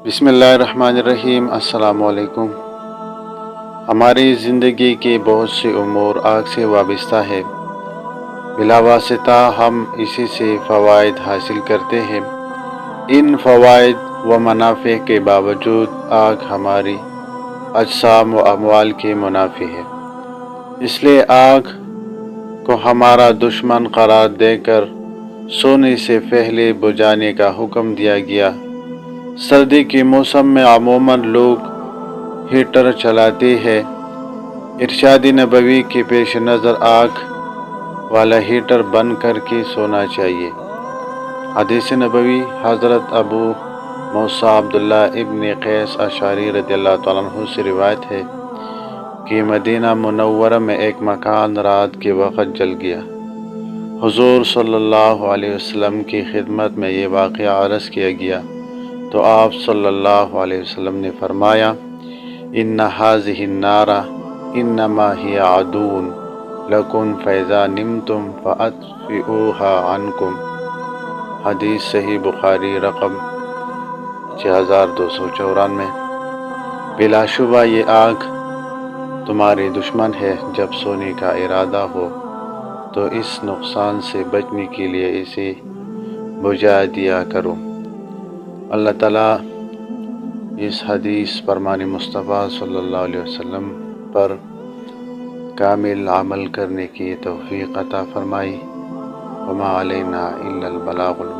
بسم اللہ الرحمن الرحیم۔ السلام علیکم۔ ہماری زندگی کے بہت سے امور آگ سے وابستہ ہے، بلا واسطہ ہم اسی سے فوائد حاصل کرتے ہیں۔ ان فوائد و منافع کے باوجود آگ ہماری اجسام و اموال کے منافی ہے، اس لیے آگ کو ہمارا دشمن قرار دے کر سونے سے پہلے بجھانے کا حکم دیا گیا۔ سردی کے موسم میں عموماً لوگ ہیٹر چلاتے ہیں۔ ارشاد نبوی کے پیش نظر آگ والا ہیٹر بند کر کے سونا چاہیے۔ حدیث نبوی حضرت ابو موسیٰ عبداللہ ابن قیس اشعری رضی اللہ تعالیٰ عنہ سے روایت ہے کہ مدینہ منورہ میں ایک مکان رات کے وقت جل گیا۔ حضور صلی اللہ علیہ وسلم کی خدمت میں یہ واقعہ عرض کیا گیا تو آپ صلی اللہ علیہ وسلم نے فرمایا، ان هذه النار انما هي عدو لکم فاذا نمتم فاطفئوها عنکم۔ حدیث صحیح بخاری رقم 6294۔ بلا شبہ یہ آگ تمہاری دشمن ہے۔ جب سونے کا ارادہ ہو تو اس نقصان سے بچنے کے لیے اسے بجھا دیا کرو۔ اللہ تعالیٰ اس حدیث فرمان مصطفیٰ صلی اللہ علیہ وسلم پر کامل عمل کرنے کی توفیق عطا فرمائی۔ وما علینا الا البلاغ المبین۔